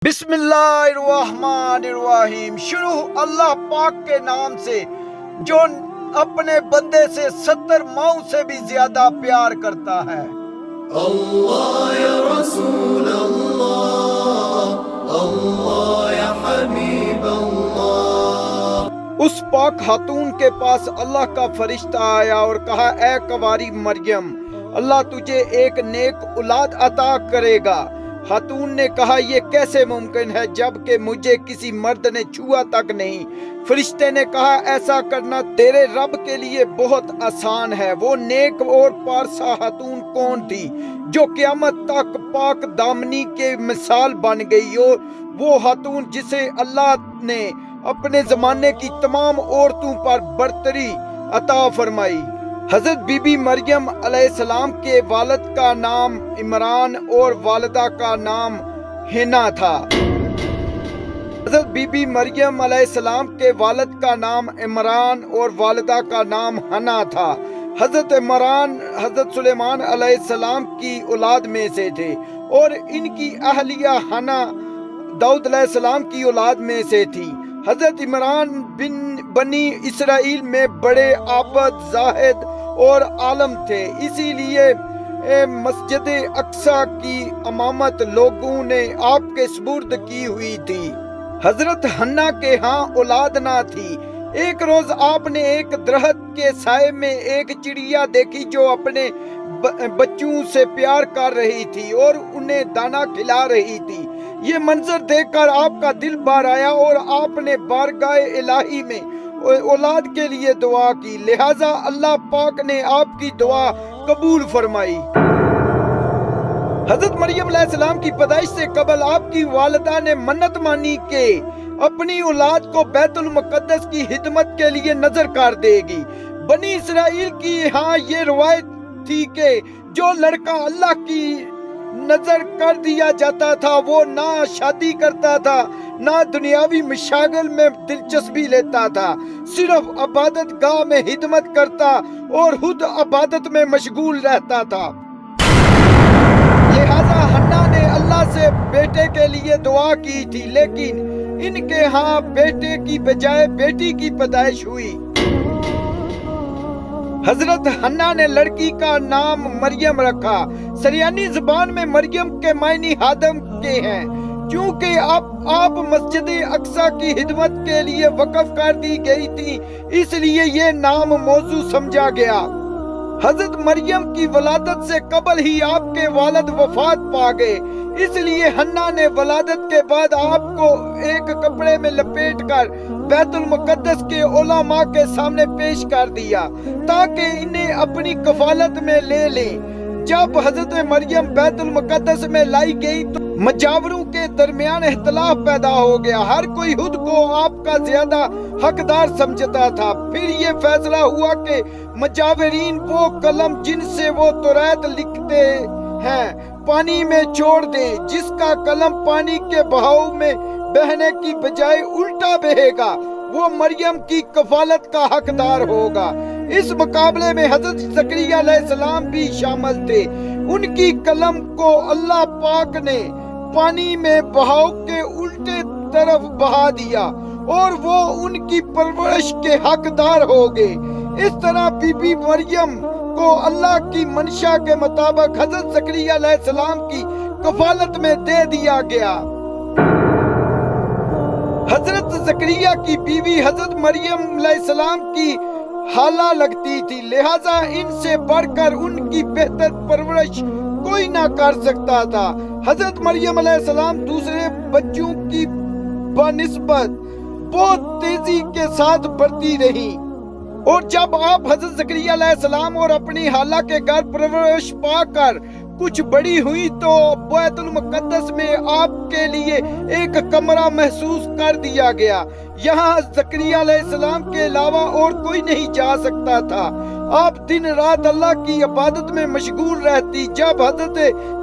بسم اللہ الرحمن الرحیم۔ شروع اللہ پاک کے نام سے جو اپنے بندے سے 70 ماؤں سے بھی زیادہ پیار کرتا ہے۔ اللہ یا رسول اللہ، اللہ یا حبیب اللہ۔ اس پاک خاتون کے پاس اللہ کا فرشتہ آیا اور کہا، اے کنواری مریم، اللہ تجھے ایک نیک اولاد عطا کرے گا۔ خاتون نے کہا، یہ کیسے ممکن ہے جبکہ مجھے کسی مرد نے چھوا تک نہیں۔ فرشتے نے کہا، ایسا کرنا تیرے رب کے لیے بہت آسان ہے۔ وہ نیک اور پارسا خاتون کون تھی جو قیامت تک پاک دامنی کے مثال بن گئی، اور وہ خاتون جسے اللہ نے اپنے زمانے کی تمام عورتوں پر برتری عطا فرمائی۔ حضرت بی بی مریم علیہ السلام کے والد کا نام عمران اور والدہ کا نام حنا تھا۔ حضرت بی بی مریم علیہ السلام کے والد کا نام عمران اور والدہ کا نام حنا تھا۔ حضرت عمران حضرت سلیمان علیہ السلام کی اولاد میں سے تھے اور ان کی اہلیہ حنا داؤد علیہ السلام کی اولاد میں سے تھی۔ حضرت عمران بنی اسرائیل میں بڑے عابد، زاہد اور عالم تھے، اسی لیے مسجد اقصی کی امامت لوگوں نے آپ کے سپرد کی ہوئی تھی۔ حضرت حنا کے ہاں اولاد نہ تھی۔ ایک روز آپ نے ایک درخت کے سائے میں ایک چڑیا دیکھی جو اپنے بچوں سے پیار کر رہی تھی اور انہیں دانا کھلا رہی تھی۔ یہ منظر دیکھ کر آپ کا دل بھر آیا اور آپ نے بارگاہ الہی میں اولاد کے لیے دعا کی، لہٰذا اللہ پاک نے آپ کی دعا قبول فرمائی۔ حضرت مریم علیہ السلام کی پیدائش سے قبل آپ کی والدہ نے منت مانی کہ اپنی اولاد کو بیت المقدس کی خدمت کے لیے نذر کر دے گی۔ بنی اسرائیل کی ہاں یہ روایت تھی کہ جو لڑکا اللہ کی نظر کر دیا جاتا تھا وہ نہ شادی کرتا تھا نہ دنیاوی مشاغل میں دلچسپی لیتا تھا، صرف عبادت گاہ میں خدمت کرتا اور خود عبادت میں مشغول رہتا تھا۔ لہٰذا حنا نے اللہ سے بیٹے کے لیے دعا کی تھی، لیکن ان کے ہاں بیٹے کی بجائے بیٹی کی پیدائش ہوئی۔ حضرت حنا نے لڑکی کا نام مریم رکھا۔ سریانی زبان میں مریم کے معنی خادم کے ہیں۔ چونکہ آپ مسجد اقصی کی خدمت کے لیے وقف کر دی گئی تھی، اس لیے یہ نام موضوع سمجھا گیا۔ حضرت مریم کی ولادت سے قبل ہی آپ کے والد وفات پا گئے، اس لیے حنا نے ولادت کے بعد آپ کو ایک کپڑے میں لپیٹ کر بیت المقدس کے علماء کے سامنے پیش کر دیا تاکہ انہیں اپنی کفالت میں لے لیں۔ جب حضرت مریم بیت المقدس میں لائی گئی تو مجاوروں کے درمیان اختلاف پیدا ہو گیا، ہر کوئی خود کو آپ کا زیادہ حقدار سمجھتا تھا۔ پھر یہ فیصلہ ہوا کہ مجاورین وہ قلم جن سے وہ توریت لکھتے ہیں پانی میں چھوڑ دیں، جس کا قلم پانی کے بہاؤ میں بہنے کی بجائے الٹا بہے گا وہ مریم کی کفالت کا حقدار ہوگا۔ اس مقابلے میں حضرت زکریا علیہ السلام بھی شامل تھے۔ ان کی قلم کو اللہ پاک نے پانی میں بہاؤ کے الٹے طرف بہا دیا اور وہ ان کی پرورش کے حقدار ہو گئے۔ اس طرح بی بی مریم کو اللہ کی منشا کے مطابق حضرت زکریا علیہ السلام کی کفالت میں دے دیا گیا۔ حضرت زکریا کی بیوی حضرت مریم علیہ السلام کی خالہ لگتی تھی، لہٰذا ان سے بڑھ کر ان کی بہتر پرورش کوئی نہ کر سکتا تھا۔ حضرت مریم علیہ السلام دوسرے بچوں کی بنسبت بہت تیزی کے ساتھ بڑھتی رہی، اور جب آپ حضرت زکریا علیہ السلام اور اپنی خالہ کے گھر پرورش پا کر کچھ بڑی ہوئی تو بیت المقدس میں آپ کے لیے ایک کمرہ محسوس کر دیا گیا۔ یہاں زکریا علیہ السلام کے علاوہ اور کوئی نہیں جا سکتا تھا۔ آپ دن رات اللہ کی عبادت میں مشغول رہتی۔ جب حضرت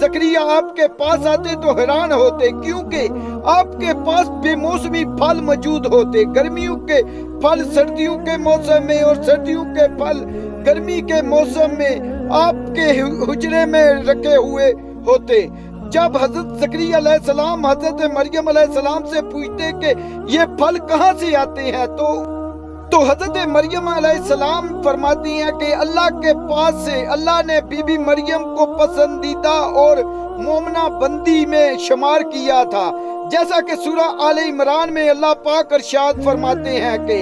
زکریا آپ کے پاس آتے تو حیران ہوتے، کیونکہ آپ کے پاس بے موسمی پھل موجود ہوتے، گرمیوں کے پھل سردیوں کے موسم میں اور سردیوں کے پھل گرمی کے موسم میں آپ کے حجرے میں رکھے ہوئے ہوتے۔ जब हजरत ज़करिया अलैहिस्सलाम हजरत मरियम अलैहिस्सलाम से पूछते कि ये फल कहाँ से आते हैं, तो हजरत मरियम अलैहिस्सलाम फरमाती हैं कि अल्लाह के पास से अल्लाह ने बीबी मरियम को पसंदीदा और मोमना बंदी में शुमार किया था, जैसा कि सूरह आले इमरान में अल्लाह पाक इरशाद फरमाते हैं कि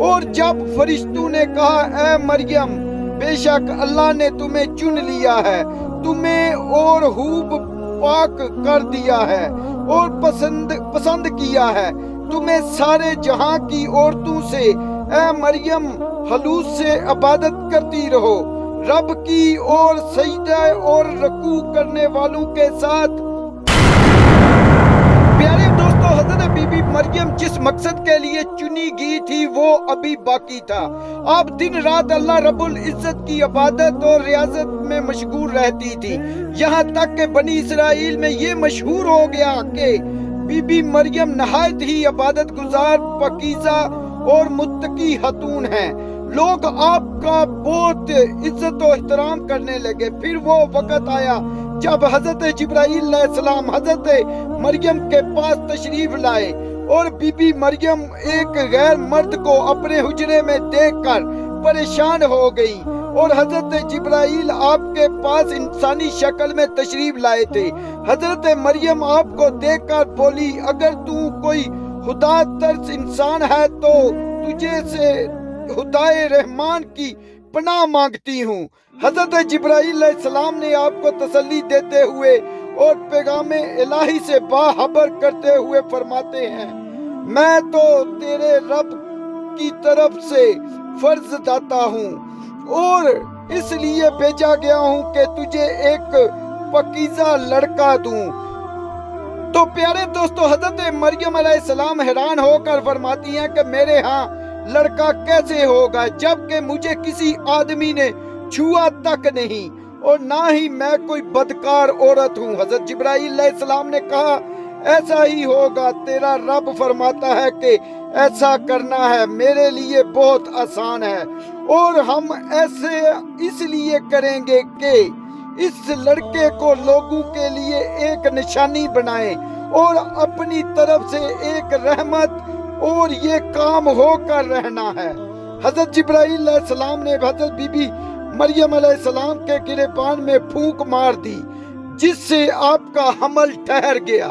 और जब फरिश्तों ने कहा, ऐ मरियम, बेशक अल्लाह ने तुम्हें चुन लिया है, तुम्हें और खूब पाक कर दिया है और पसंद किया है, तुम्हें सारे जहां की औरतों से ऐ मरियम हलूस से इबादत करती रहो, रब की और सजदा और रकू करने वालों के साथ। प्यारे दोस्तों, हजरत बीबी मरियम जिस मकसद के लिए चुनी गई थी वो अभी बाकी था। आप दिन रात अल्लाह रब्बुल इज्जत की इबादत और रियाजत में मशगूल रहती थी, यहाँ तक कि बनी इसराइल में ये मशहूर हो गया कि बीबी मरियम नहायत ही इबादत गुजार, पकीज़ा और मुत्तकी खतून हैं। लोग आपका बहुत इज्जत और एहतराम करने लगे। फिर वो वक़्त आया जब हजरत जिब्राइल अलैहिस्सलाम हजरत मरियम के पास तशरीफ लाए और बीबी मरियम एक गैर मर्द को अपने हुजरे में देखकर परेशान हो गई और हजरत जिब्राइल आपके पास इंसानी शक्ल में तशरीफ लाए थे। हजरत मरियम आपको देखकर बोली, अगर तू कोई खुदा तर्स इंसान है तो तुझे से खुदाए रहमान की पनाह मांगती हूँ। हजरत जिब्राइल अलैहिस्सलाम ने आपको तसल्ली देते हुए और पैगाम इलाही से बाखबर करते हुए फरमाते हैं, मैं तो तेरे रब की तरफ से फर्ज दाता हूँ और इसलिए भेजा गया हूँ कि तुझे एक पकीज़ा लड़का दूँ। तो प्यारे दोस्तों, हजरत मरियम अलैहिस्सलाम हैरान होकर फरमाती हैं कि मेरे यहाँ लड़का कैसे होगा जबकि मुझे किसी आदमी ने छुआ तक नहीं और ना ही मैं कोई बदकार औरत हूँ। हजरत जिब्राइल अलैहिस्सलाम ने कहा, ऐसा ही होगा, तेरा रब फरमाता है कि ऐसा करना है मेरे लिए बहुत आसान है और हम ऐसे इसलिए करेंगे कि इस लड़के को लोगों के लिए एक निशानी बनाएं और अपनी तरफ से एक रहमत, और ये काम होकर रहना है। हजरत जिब्राइल अलैहिस्सलाम ने हजरत बीबी मरियम अलैहिस्सलाम के गिरेबान में फूंक मार दी, जिससे आपका हमल ठहर गया।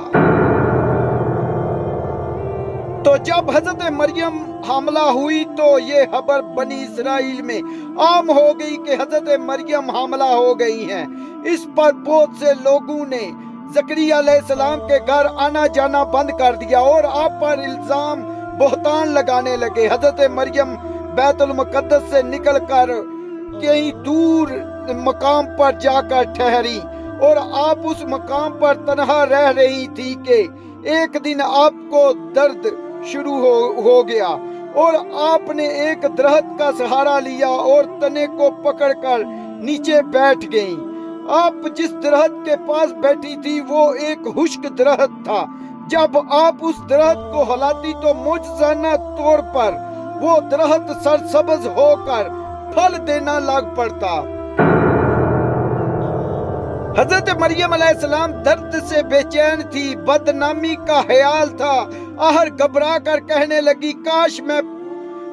तो जब हजरत मरियम हमला हुई तो ये खबर बनी इसराइल में आम हो गई कि हजरत मरियम हमला हो गई हैं। इस पर बहुत से लोगों ने ज़करिया अलैहिस्सलाम के घर आना जाना बंद कर दिया और आप पर इल्जाम बहतान लगाने लगे। हजरत मरियम बैतुल मुक़द्दस से निकलकर कहीं दूर मकाम पर जाकर ठहरी और आप उस मकाम पर तन्हा रह रही थी कि एक दिन आपको दर्द शुरू हो गया और आपने एक दरख्त का सहारा लिया और तने को पकड़कर नीचे बैठ गईं। आप जिस दरख्त के पास बैठी थी वो एक खुश्क दरख्त था। जब आप उस दरख्त को हिलाती तो मुजज़ाना तौर पर वो दरख्त सरसब्ज होकर फल देना लग पड़ता। हजरत मरियम अलैहिस्सलाम दर्द से बेचैन थी, बदनामी का ख्याल था। आहर घबरा कर कहने लगी, काश मैं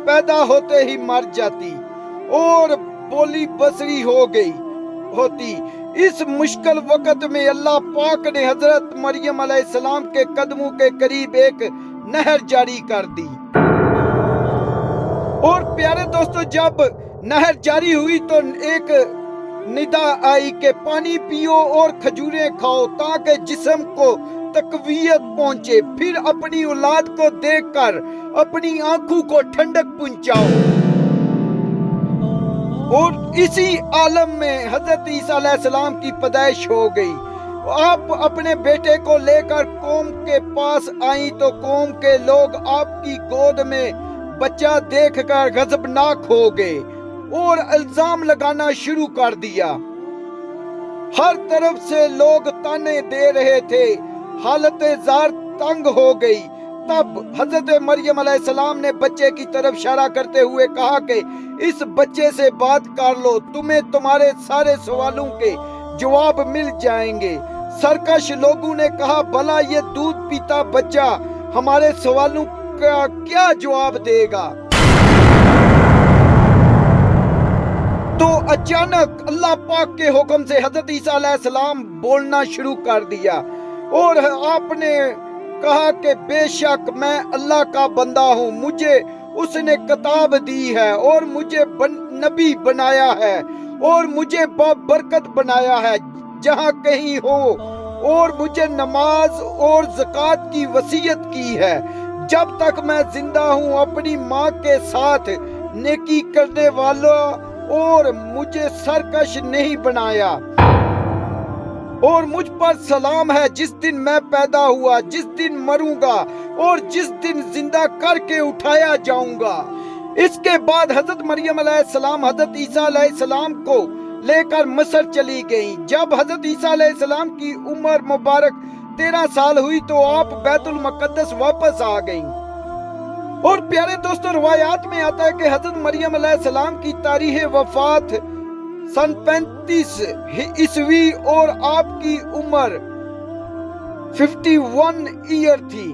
पैदा होते ही मर जाती और बोली बसरी हो गई होती। इस मुश्किल वक्त में अल्लाह पाक ने हजरत मरियम अलैहिस्सलाम के कदमों के करीब एक नहर जारी कर दी। और प्यारे दोस्तों, जब नहर जारी हुई तो एक निदा आई कि पानी पियो और खजूरें खाओ ताकि जिस्म को तकवीयत पहुंचे, फिर अपनी औलाद को देखकर अपनी आंखों को ठंडक पहुंचाओ। और इसी आलम में हजरत ईसा अलैहिस्सलाम की पैदाइश हो गई। आप अपने बेटे को लेकर कौम के पास आई तो कौम के लोग आपकी गोद में बच्चा देखकर गजबनाक हो गए और इल्जाम लगाना शुरू कर दिया। हर तरफ से लोग ताने दे रहे थे, हालत जार तंग हो गई। तब हजरत मरियम अलैहिस्सलाम ने बच्चे की तरफ इशारा करते हुए कहा कि इस बच्चे से बात कर लो, तुम्हें तुम्हारे सारे सवालों के जवाब मिल जाएंगे। सरकश लोगों ने कहा, भला ये दूध पीता बच्चा हमारे सवालों का क्या जवाब देगा। तो अचानक अल्लाह पाक के हुक्म से हजरत ईसा अलैहिस्सलाम बोलना शुरू कर दिया और आपने कहा कि बेशक मैं अल्लाह का बंदा हूँ, मुझे उसने किताब दी है और मुझे नबी बनाया है और मुझे बरकत बनाया है जहाँ कहीं हो, और मुझे नमाज और ज़कात की वसीयत की है। जब तक मैं जिंदा हूँ अपनी माँ के साथ नेकी करने वाला, और मुझे सरकश नहीं बनाया। और मुझ पर सलाम है जिस दिन मैं पैदा हुआ, जिस दिन मरूंगा और जिस दिन जिंदा करके उठाया जाऊंगा। इसके बाद हजरत मरियम अलैहिस्सलाम हजरत ईसा अलैहिस्सलाम को लेकर मिस्र चली गई। जब हजरत ईसा अलैहिस्सलाम की उम्र मुबारक 13 साल हुई तो आप बैतुल मुकद्दस वापस आ गईं। और प्यारे दोस्तों, रवायात में आता है कि हजरत मरियम अलैहिस्सलाम की तारीख वफात सन 35 ईस्वी और आपकी उम्र 51 ईयर थी।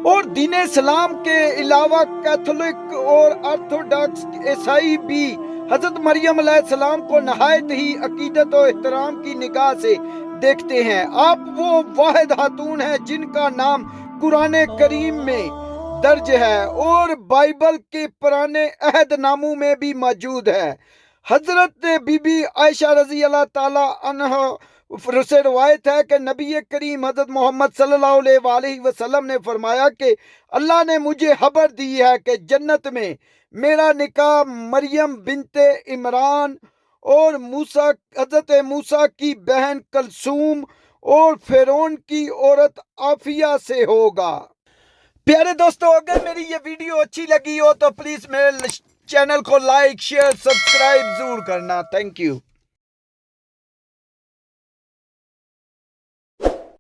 और दीन इस्लाम के अलावा कैथोलिक और ऑर्थोडॉक्स ईसाई भी हजरत मरियम अलैहिस्सलाम को नहायत ही अकीदत और एहतराम की निगाह से देखते हैं। आप वो वाहिद खातून हैं जिनका नाम कुरान करीम में दर्ज है और बाइबल के पुराने अहदनामों में भी मौजूद है। हजरत बीबी आयशा रजी अल्लाह ताला अन्हा से रवायत है कि नबी करीम हजरत मोहम्मद सल्लल्लाहु अलैहि वसल्लम ने फरमाया कि अल्लाह ने मुझे खबर दी है कि जन्नत में मेरा निकाह मरियम बिनते इमरान और हजरत मूसा की बहन कलसूम और फिरौन की औरत आफिया से होगा। प्यारे दोस्तों, अगर मेरी ये वीडियो अच्छी लगी हो तो प्लीज मेरे चैनल को लाइक शेयर सब्सक्राइब जरूर करना। Thank you.